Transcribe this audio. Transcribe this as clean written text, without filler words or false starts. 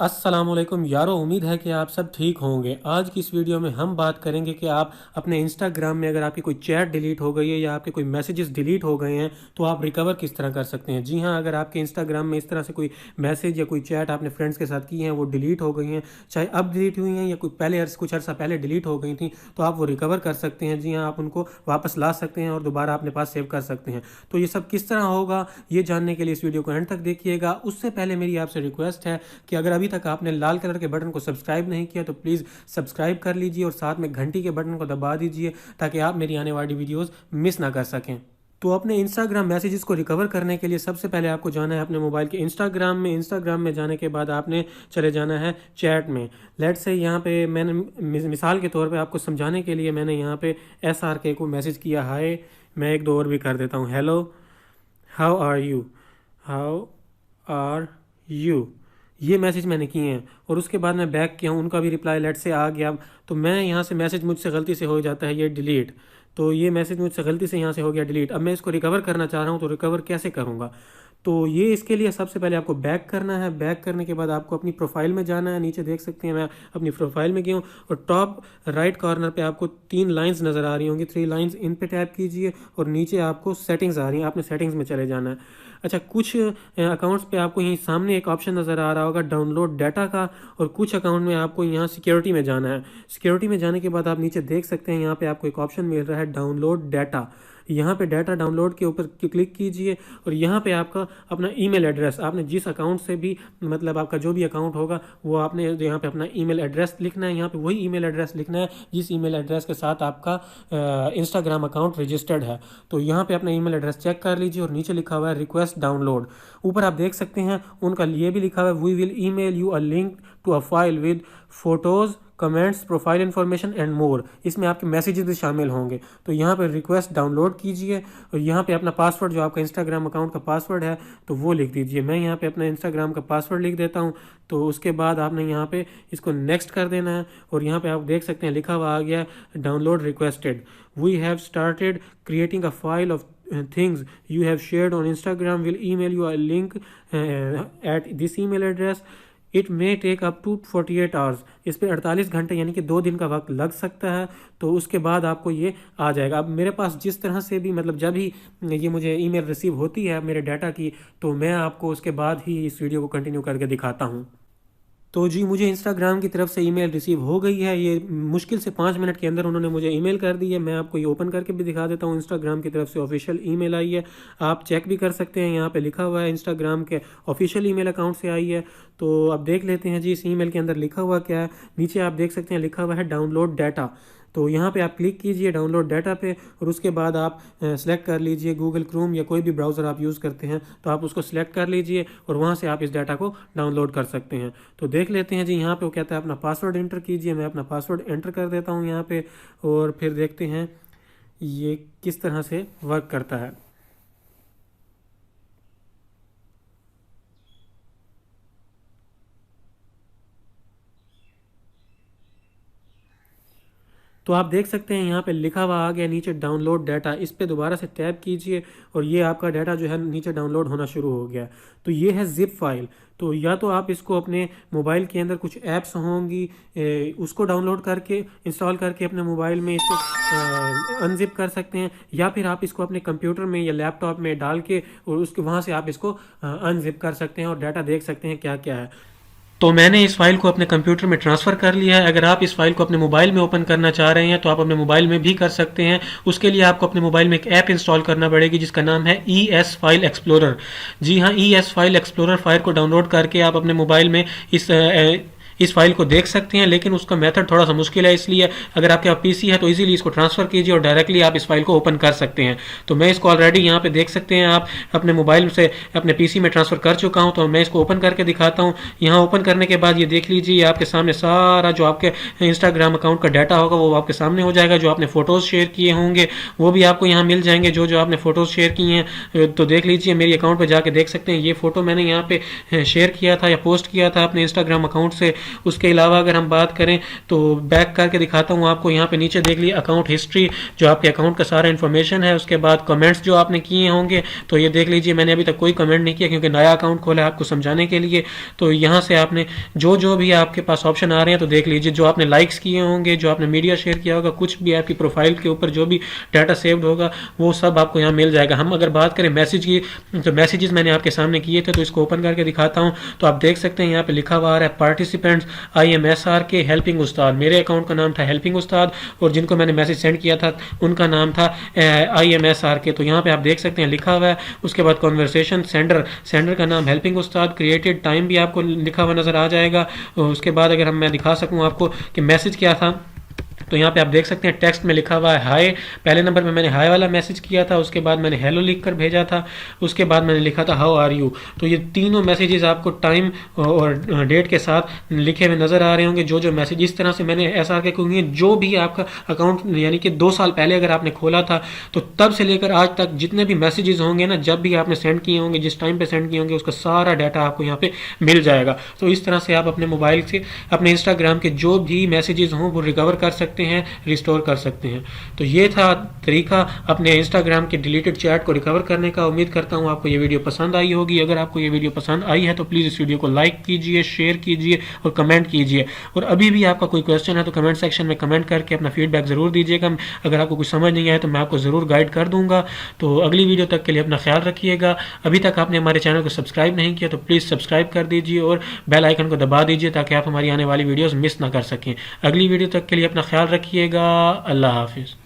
अस्सलामुअलैकुम यारो, उम्मीद है कि आप सब ठीक होंगे। आज की इस वीडियो में हम बात करेंगे कि आप अपने इंस्टाग्राम में अगर आपकी कोई चैट डिलीट हो गई है या आपके कोई मैसेजेस डिलीट हो गए हैं तो आप रिकवर किस तरह कर सकते हैं। जी हाँ, अगर आपके इंस्टाग्राम में इस तरह से कोई मैसेज या कोई चैट आपने फ्रेंड्स के साथ की हैं, वो डिलीट हो गई हैं, चाहे अब डिलीट हुई हैं या कोई पहले कुछ अर्सा पहले डिलीट हो गई थी, तो आप वो रिकवर कर सकते हैं। जी हाँ, आप उनको वापस ला सकते हैं और दोबारा अपने पास सेव कर सकते हैं। तो ये सब किस तरह होगा, ये जानने के लिए इस वीडियो को एंड तक देखिएगा। उससे पहले मेरी आपसे रिक्वेस्ट है कि अगर अभी तक आपने लाल कलर के बटन को सब्सक्राइब नहीं किया तो प्लीज़ सब्सक्राइब कर लीजिए और साथ में घंटी के बटन को दबा दीजिए ताकि आप मेरी आने वाली वीडियोस मिस ना कर सकें। तो अपने इंस्टाग्राम मैसेजेस को रिकवर करने के लिए सबसे पहले आपको जाना है अपने मोबाइल के इंस्टाग्राम में जाने के बाद आपने चले जाना है चैट में। लेट से यहाँ पे मैंने मिसाल के तौर पे आपको समझाने के लिए मैंने यहाँ पे SRK को मैसेज किया, हाय। मैं एक दो और भी कर देता हूँ, hello, how are you, how are you. ये मैसेज मैंने किए हैं और उसके बाद मैं बैक किया हूँ, उनका भी रिप्लाई लेट से आ गया। तो मैं यहाँ से मैसेज मुझसे गलती से हो जाता है ये डिलीट, तो ये मैसेज मुझसे गलती से यहाँ से हो गया डिलीट। अब मैं इसको रिकवर करना चाह रहा हूँ, तो रिकवर कैसे करूँगा? तो ये इसके लिए सबसे पहले आपको बैक करना है। बैक करने के बाद आपको अपनी प्रोफाइल में जाना है। नीचे देख सकते हैं मैं अपनी प्रोफाइल में गया हूँ और टॉप राइट कॉर्नर पे आपको 3 लाइंस नज़र आ रही होंगी, 3 लाइंस, इन पे टैप कीजिए और नीचे आपको सेटिंग्स आ रही हैं, आपने सेटिंग्स में चले जाना है। अच्छा, कुछ अकाउंट्स पे आपको यहीं सामने एक ऑप्शन नज़र आ रहा होगा डाउनलोड डाटा का, और कुछ अकाउंट में आपको यहाँ सिक्योरिटी में जाना है। सिक्योरिटी में जाने के बाद आप नीचे देख सकते हैं यहाँ पे आपको एक ऑप्शन मिल रहा है डाउनलोड डाटा। यहाँ पे डाटा डाउनलोड के ऊपर क्लिक कीजिए और यहाँ पे आपका अपना ईमेल एड्रेस, आपने जिस अकाउंट से भी, मतलब आपका जो भी अकाउंट होगा वो आपने यहाँ पे अपना ईमेल एड्रेस लिखना है। यहाँ पे वही ईमेल एड्रेस लिखना है जिस ईमेल एड्रेस के साथ आपका इंस्टाग्राम अकाउंट रजिस्टर्ड है। तो यहाँ पे अपना ईमेल एड्रेस चेक कर लीजिए और नीचे लिखा हुआ है रिक्वेस्ट डाउनलोड। ऊपर आप देख सकते हैं उनका ये भी लिखा हुआ है, we will email you a link to a file with photos, comments, profile information and more. इसमें आपके मैसेजेस भी शामिल होंगे। तो यहाँ पर रिक्वेस्ट डाउनलोड कीजिए और यहाँ पे अपना पासवर्ड, जो आपका इंस्टाग्राम अकाउंट का पासवर्ड है, तो वो लिख दीजिए। मैं यहाँ पे अपना इंस्टाग्राम का पासवर्ड लिख देता हूँ। तो उसके बाद आपने यहाँ पे इसको नेक्स्ट कर देना है और यहाँ पे आप देख सकते हैं लिखा हुआ आ गया download requested, we have started creating a file of things you have shared on Instagram, will email you a link at this email address. It may take up to 48 hours. इस पर 48 घंटे यानी कि 2 दिन का वक्त लग सकता है। तो उसके बाद आपको ये आ जाएगा। अब मेरे पास जिस तरह से भी, मतलब जब ही ये मुझे ईमेल रिसीव होती है मेरे डाटा की, तो मैं आपको उसके बाद ही इस वीडियो को कंटिन्यू करके दिखाता हूँ। तो जी, मुझे इंस्टाग्राम की तरफ से ईमेल रिसीव हो गई है। ये मुश्किल से 5 मिनट के अंदर उन्होंने मुझे ईमेल कर दी है। मैं आपको ये ओपन करके भी दिखा देता हूँ। इंस्टाग्राम की तरफ से ऑफिशियल ईमेल आई है, आप चेक भी कर सकते हैं। यहाँ पे लिखा हुआ है इंस्टाग्राम के ऑफिशियल ईमेल अकाउंट से आई है। तो अब देख लेते हैं जी इस ईमेल के अंदर लिखा हुआ क्या है। नीचे आप देख सकते हैं लिखा हुआ है डाउनलोड डाटा। तो यहाँ पे आप क्लिक कीजिए डाउनलोड डाटा पे और उसके बाद आप सेलेक्ट कर लीजिए गूगल क्रोम या कोई भी ब्राउज़र आप यूज़ करते हैं, तो आप उसको सिलेक्ट कर लीजिए और वहाँ से आप इस डाटा को डाउनलोड कर सकते हैं। तो देख लेते हैं जी, यहाँ पे वो कहता है अपना पासवर्ड एंटर कीजिए। मैं अपना पासवर्ड एंटर कर देता हूँ यहाँ पे और फिर देखते हैं ये किस तरह से वर्क करता है। तो आप देख सकते हैं यहाँ पे लिखा हुआ आ गया नीचे डाउनलोड डाटा। इस पे दोबारा से टैप कीजिए और ये आपका डाटा जो है नीचे डाउनलोड होना शुरू हो गया। तो ये है जिप फाइल। तो या तो आप इसको अपने मोबाइल के अंदर कुछ ऐप्स होंगी उसको डाउनलोड करके इंस्टॉल करके अपने मोबाइल में इसको अनजिप कर सकते हैं, या फिर आप इसको अपने कंप्यूटर में या लैपटॉप में डाल के और उसके वहाँ से आप इसको अनजिप कर सकते हैं और डाटा देख सकते हैं क्या क्या है। तो मैंने इस फाइल को अपने कंप्यूटर में ट्रांसफ़र कर लिया है। अगर आप इस फाइल को अपने मोबाइल में ओपन करना चाह रहे हैं तो आप अपने मोबाइल में भी कर सकते हैं। उसके लिए आपको अपने मोबाइल में एक ऐप इंस्टॉल करना पड़ेगी जिसका नाम है ES फाइल एक्सप्लोरर। जी हाँ, ES फाइल एक्सप्लोरर फाइल को डाउनलोड करके आप अपने मोबाइल में इस फाइल को देख सकते हैं, लेकिन उसका मेथड थोड़ा सा मुश्किल है। इसलिए अगर आपके पास पीसी है तो इजीली इसको ट्रांसफ़र कीजिए और डायरेक्टली आप इस फाइल को ओपन कर सकते हैं। तो मैं इसको ऑलरेडी यहाँ पे देख सकते हैं आप अपने मोबाइल से अपने पीसी में ट्रांसफ़र कर चुका हूँ। तो मैं इसको ओपन करके दिखाता हूँ। यहाँ ओपन करने के बाद ये देख लीजिए आपके सामने सारा जो आपके इंस्टाग्राम अकाउंट का डाटा होगा वो आपके सामने हो जाएगा। जो आपने फ़ोटोज़ शेयर किए होंगे वो भी आपको यहाँ मिल जाएंगे, जो आपने फ़ोटोज़ शेयर किए हैं। तो देख लीजिए मेरी अकाउंट पर जाके देख सकते हैं ये फ़ोटो मैंने यहाँ पे शेयर किया था या पोस्ट किया था अपने इंस्टाग्राम अकाउंट से। उसके अलावा अगर हम बात करें तो बैक करके दिखाता हूँ आपको। यहाँ पे नीचे देख लीजिए अकाउंट हिस्ट्री, जो आपके अकाउंट का सारा इन्फॉर्मेशन है। उसके बाद कमेंट्स जो आपने किए होंगे तो ये देख लीजिए, मैंने अभी तक कोई कमेंट नहीं किया क्योंकि नया अकाउंट खोला है आपको समझाने के लिए। तो यहाँ से आपने जो भी आपके पास ऑप्शन आ रहे हैं तो देख लीजिए, जो आपने लाइक्स किए होंगे, जो आपने मीडिया शेयर किया होगा, कुछ भी आपकी प्रोफाइल के ऊपर जो भी डाटा सेव्ड होगा वो सब आपको यहाँ मिल जाएगा। हम अगर बात करें मैसेज की, तो मैसेजेस मैंने आपके सामने किए थे तो इसको ओपन करके दिखाता हूँ। तो आप देख सकते हैं यहाँ पे लिखा हुआ आ रहा है पार्टिसिपेंट्स IMSRK हेल्पिंग उस्ताद। मेरे अकाउंट का नाम था हेल्पिंग उस्ताद और जिनको मैंने मैसेज सेंड किया था उनका नाम था IMSRK। तो यहाँ पे आप देख सकते हैं लिखा हुआ है। उसके बाद कॉन्वर्सेशन, सेंडर का नाम हेल्पिंग उस्ताद, क्रिएटेड टाइम भी आपको लिखा हुआ नजर आ जाएगा। उसके बाद अगर मैं दिखा सकूँ आपको कि मैसेज क्या था, तो यहाँ पे आप देख सकते हैं टेक्स्ट में लिखा हुआ है हाय। पहले नंबर पे मैंने हाय वाला मैसेज किया था, उसके बाद मैंने हेलो लिखकर भेजा था, उसके बाद मैंने लिखा था हाउ आर यू। तो ये तीनों मैसेजेस आपको टाइम और डेट के साथ लिखे हुए नज़र आ रहे होंगे। जो मैसेज इस तरह से मैंने SRK को किए, जो भी आपका अकाउंट यानी कि 2 साल पहले अगर आपने खोला था तो तब से लेकर आज तक जितने भी मैसेजेस होंगे ना, जब भी आपने सेंड किए होंगे, जिस टाइम पर सेंड किए होंगे, उसका सारा डाटा आपको यहाँ पे मिल जाएगा। तो इस तरह से आप अपने मोबाइल से अपने इंस्टाग्राम के जो भी मैसेजेस हों वो रिकवर कर सकते हैं, रिस्टोर कर सकते हैं। तो ये था तरीका अपने इंस्टाग्राम के डिलीटेड चैट को रिकवर करने का। उम्मीद करता हूँ आपको ये वीडियो पसंद आई होगी। अगर आपको ये वीडियो पसंद आई है तो प्लीज़ इस वीडियो को लाइक कीजिए, शेयर कीजिए और कमेंट कीजिए। और अभी भी आपका कोई क्वेश्चन है तो कमेंट सेक्शन में कमेंट करके अपना फीडबैक ज़रूर दीजिएगा। अगर आपको कुछ समझ नहीं आए तो मैं आपको ज़रूर गाइड कर दूंगा। तो अगली वीडियो तक के लिए अपना ख्याल रखिएगा। अभी तक आपने हमारे चैनल को सब्सक्राइब नहीं किया तो प्लीज़ सब्सक्राइब कर दीजिए और बेल आइकन को दबा दीजिए ताकि आप हमारी आने वाली वीडियोज़ मिस ना कर सकें। अगली वीडियो तक के लिए अपना ख्याल रखिएगा। अल्लाह हाफिज़।